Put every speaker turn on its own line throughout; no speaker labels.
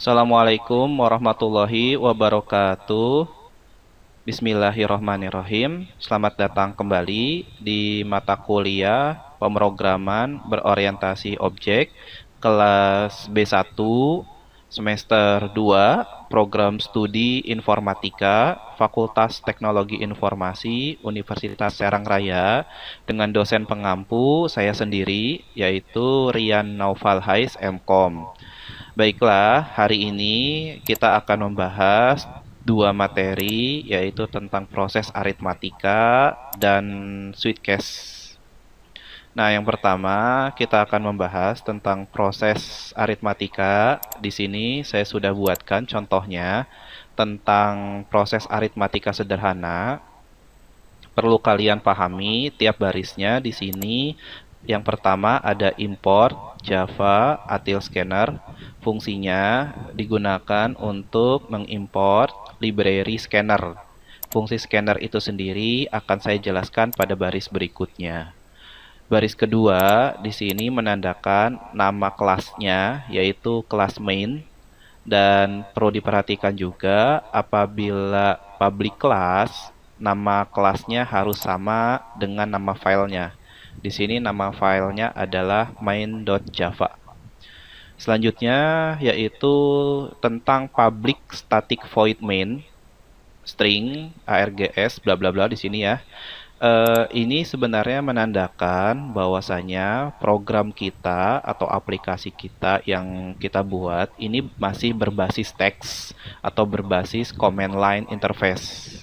Assalamualaikum warahmatullahi wabarakatuh. Bismillahirrahmanirrahim. Selamat datang kembali di mata kuliah pemrograman berorientasi objek kelas B1 semester 2 program studi informatika Fakultas Teknologi Informasi Universitas Serang Raya dengan dosen pengampu saya sendiri yaitu Rian Naufal Hais MKom. Baiklah, hari ini kita akan membahas dua materi, yaitu tentang proses aritmatika dan Sweetcase. Nah, yang pertama kita akan membahas tentang proses aritmatika. Di sini saya sudah buatkan contohnya tentang proses aritmatika sederhana. Perlu kalian pahami tiap barisnya di sini. Yang pertama ada import Java Util Scanner. Fungsinya digunakan untuk mengimport library scanner. Fungsi scanner itu sendiri akan saya jelaskan pada baris berikutnya. Baris kedua di sini menandakan nama kelasnya, yaitu kelas main. Dan perlu diperhatikan juga apabila public class, nama kelasnya harus sama dengan nama filenya. Di sini nama filenya adalah main.java. Selanjutnya yaitu tentang public static void main string args bla bla bla di sini ya. Ini sebenarnya menandakan bahwasanya program kita atau aplikasi kita yang kita buat ini masih berbasis teks atau berbasis command line interface.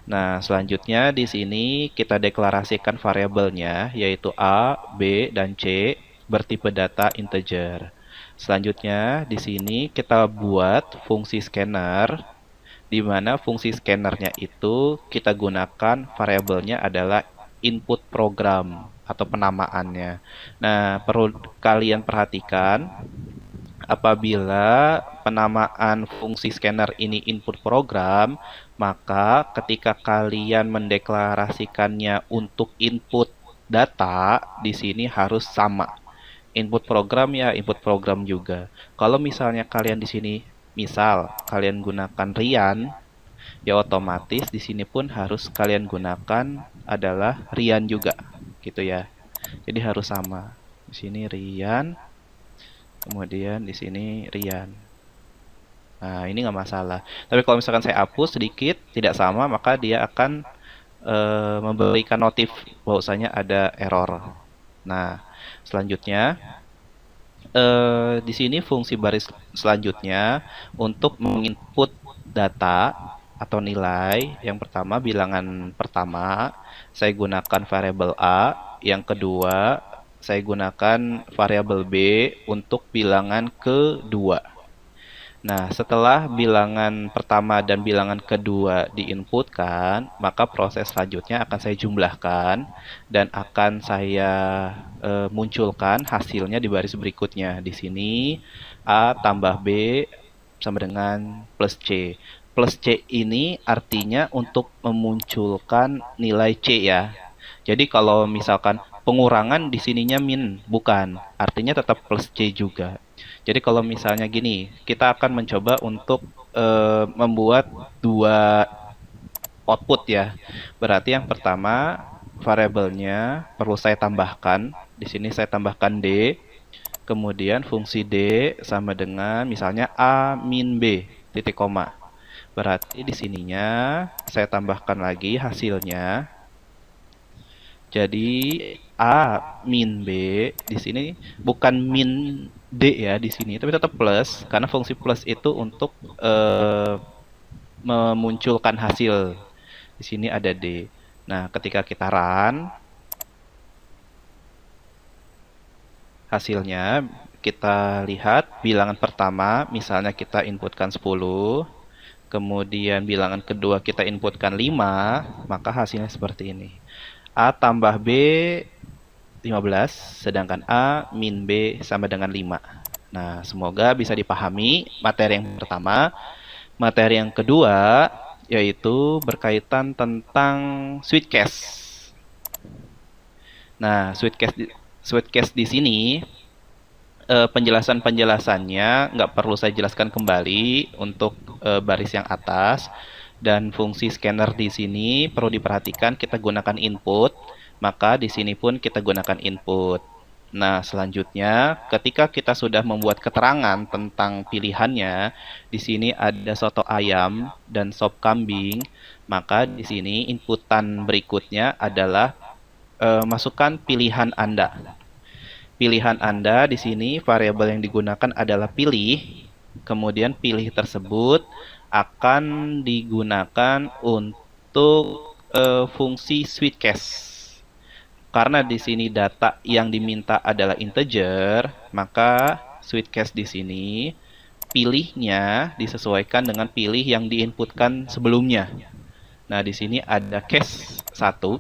Nah, selanjutnya di sini kita deklarasikan variabelnya yaitu A, B, dan C bertipe data integer. Selanjutnya di sini kita buat fungsi scanner di mana fungsi scannernya itu kita gunakan variabelnya adalah input program atau penamaannya. Nah, perlu kalian perhatikan apabila penamaan fungsi scanner ini input program, maka ketika kalian mendeklarasikannya untuk input data, di sini harus sama. Input program ya input program juga. Kalau misalnya kalian di sini misal kalian gunakan Rian, ya otomatis di sini pun harus kalian gunakan adalah Rian juga, gitu ya. Jadi harus sama. Di sini Rian, kemudian di sini Rian. Nah, ini nggak masalah. Tapi kalau misalkan saya hapus sedikit tidak sama, maka dia akan memberikan notif bahwasanya ada error. Nah, selanjutnya di sini fungsi baris selanjutnya untuk menginput data atau nilai. Yang pertama bilangan pertama saya gunakan variabel A, yang kedua saya gunakan variabel B untuk bilangan kedua. Nah, setelah bilangan pertama dan bilangan kedua diinputkan, maka proses selanjutnya akan saya jumlahkan dan akan saya munculkan hasilnya di baris berikutnya. Di sini A tambah B sama dengan plus C. Plus C ini artinya untuk memunculkan nilai C ya. Jadi kalau misalkan pengurangan di sininya min, bukan. Artinya tetap plus C juga. Jadi kalau misalnya gini, kita akan mencoba untuk membuat dua output ya. Berarti yang pertama variabelnya perlu saya tambahkan. Di sini saya tambahkan D. Kemudian fungsi D sama dengan misalnya A min B titik koma. Berarti di sininya saya tambahkan lagi hasilnya. Jadi A min B di sini bukan min D ya di sini, tapi tetap plus karena fungsi plus itu untuk memunculkan hasil. Di sini ada D. Nah, ketika kita run hasilnya kita lihat bilangan pertama misalnya kita inputkan 10, kemudian bilangan kedua kita inputkan 5, maka hasilnya seperti ini. A tambah B 15, sedangkan A min B sama dengan 5. Nah, semoga bisa dipahami materi yang pertama. Materi yang kedua yaitu berkaitan tentang Sweetcase. Nah, Sweetcase di sini Penjelasan-penjelasannya nggak perlu saya jelaskan kembali untuk baris yang atas. Dan fungsi scanner di sini perlu diperhatikan kita gunakan input, maka di sini pun kita gunakan input. Nah, selanjutnya ketika kita sudah membuat keterangan tentang pilihannya, di sini ada soto ayam dan sop kambing, maka di sini inputan berikutnya adalah masukkan pilihan Anda. Pilihan Anda di sini variabel yang digunakan adalah pilih. Kemudian pilih tersebut akan digunakan untuk fungsi switch cache. Karena di sini data yang diminta adalah integer, maka switch cache di sini pilihnya disesuaikan dengan pilih yang diinputkan sebelumnya. Nah, di sini ada cache 1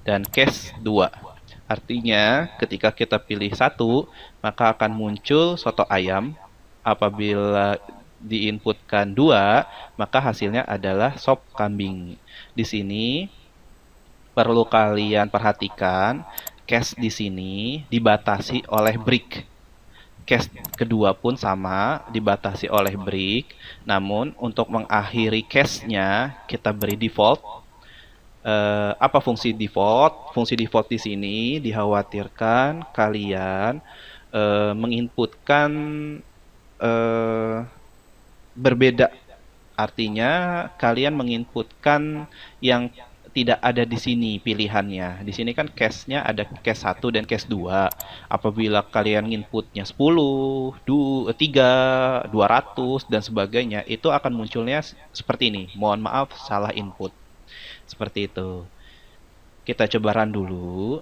dan cache 2. Artinya, ketika kita pilih 1, maka akan muncul soto ayam. Apabila diinputkan 2, maka hasilnya adalah sop kambing. Di sini perlu kalian perhatikan, cache di sini dibatasi oleh break. Cache kedua pun sama, dibatasi oleh break. Namun, untuk mengakhiri cache-nya, kita beri default. Apa fungsi default? Fungsi default di sini dikhawatirkan kalian menginputkan berbeda. Artinya kalian menginputkan yang tidak ada di sini pilihannya. Di sini kan cache-nya ada cache 1 dan cache 2. Apabila kalian inputnya 10, 3, 200 dan sebagainya, itu akan munculnya seperti ini. Mohon maaf salah input. Seperti itu. Kita coba run dulu.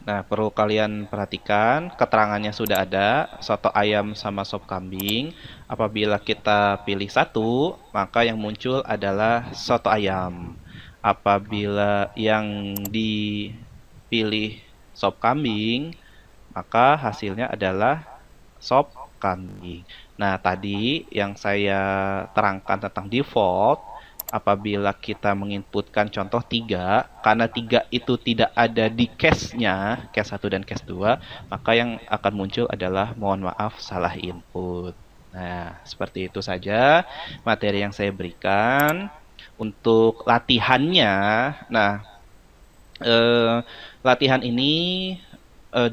Nah, perlu kalian perhatikan, keterangannya sudah ada, soto ayam sama sop kambing. Apabila kita pilih 1, maka yang muncul adalah soto ayam. Apabila yang dipilih sop kambing, maka hasilnya adalah sop kambing. Nah, tadi yang saya terangkan tentang default, apabila kita menginputkan contoh 3, karena 3 itu tidak ada di cache-nya, cache 1 dan cache 2, maka yang akan muncul adalah mohon maaf salah input. Nah, seperti itu saja materi yang saya berikan. Untuk latihannya, nah, latihan ini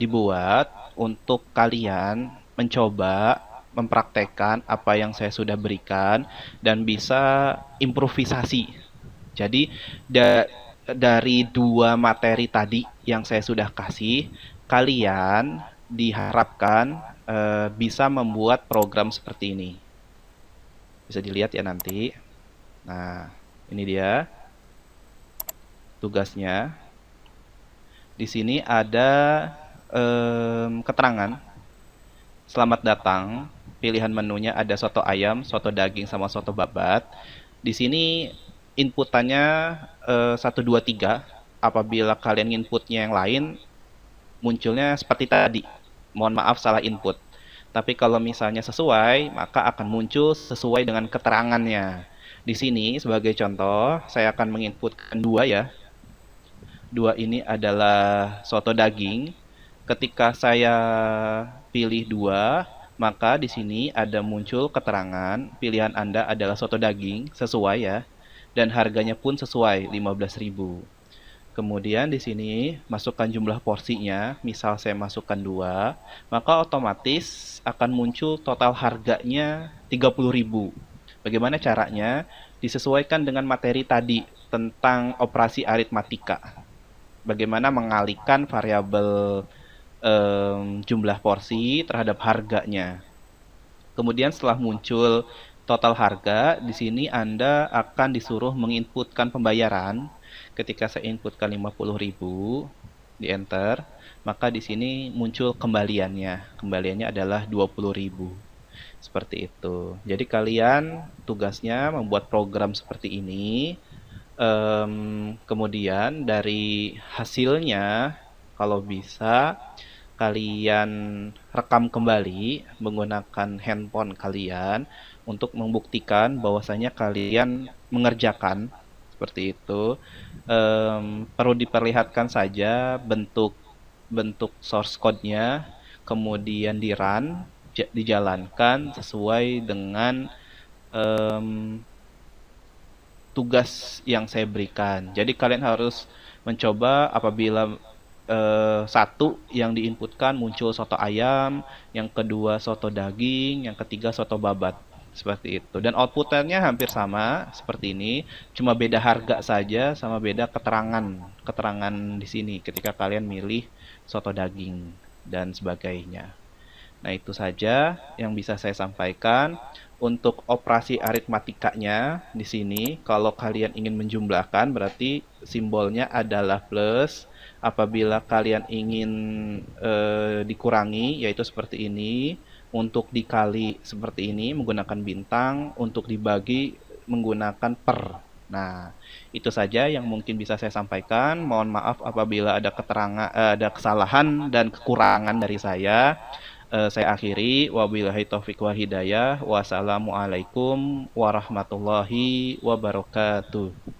dibuat untuk kalian mencoba mempraktekkan apa yang saya sudah berikan dan bisa improvisasi. Jadi dari 2 materi tadi yang saya sudah kasih, kalian diharapkan bisa membuat program seperti ini. Bisa dilihat ya nanti. Nah, ini dia tugasnya. Di sini ada keterangan. Selamat datang. Pilihan menunya ada soto ayam, soto daging, sama soto babat. Di sini inputannya 1, 2, 3. Apabila kalian inputnya yang lain, munculnya seperti tadi. Mohon maaf salah input. Tapi kalau misalnya sesuai, maka akan muncul sesuai dengan keterangannya. Di sini sebagai contoh, saya akan menginputkan 2 ya. 2 ini adalah soto daging. Ketika saya pilih 2, maka di sini ada muncul keterangan pilihan Anda adalah soto daging, sesuai ya. Dan harganya pun sesuai, 15.000. Kemudian di sini masukkan jumlah porsinya, misal saya masukkan 2, maka otomatis akan muncul total harganya 30.000. Bagaimana caranya? Disesuaikan dengan materi tadi tentang operasi aritmatika. Bagaimana mengalihkan variabel jumlah porsi terhadap harganya. Kemudian setelah muncul total harga, di sini Anda akan disuruh menginputkan pembayaran. Ketika saya inputkan 50.000, di enter, maka di sini muncul kembaliannya. Kembaliannya adalah 20.000. Seperti itu. Jadi kalian tugasnya membuat program seperti ini. Kemudian dari hasilnya, kalau bisa kalian rekam kembali menggunakan handphone kalian untuk membuktikan bahwasanya kalian mengerjakan seperti itu. Perlu diperlihatkan saja bentuk source code-nya. kemudian dijalankan sesuai dengan em, tugas yang saya berikan. Jadi kalian harus mencoba apabila satu yang diinputkan muncul soto ayam, yang kedua soto daging, yang ketiga soto babat. Seperti itu. Dan outputnya hampir sama seperti ini, cuma beda harga saja sama beda keterangan di sini ketika kalian milih soto daging dan sebagainya. Nah, itu saja yang bisa saya sampaikan. Untuk operasi aritmatikanya di sini, kalau kalian ingin menjumlahkan, berarti simbolnya adalah plus. Apabila kalian ingin dikurangi, yaitu seperti ini. Untuk dikali seperti ini menggunakan bintang, untuk dibagi menggunakan per. Nah, itu saja yang mungkin bisa saya sampaikan. Mohon maaf apabila ada ada kesalahan dan kekurangan dari saya. Saya akhiri, wabillahi taufiq wal hidayah. Wassalamualaikum warahmatullahi wabarakatuh.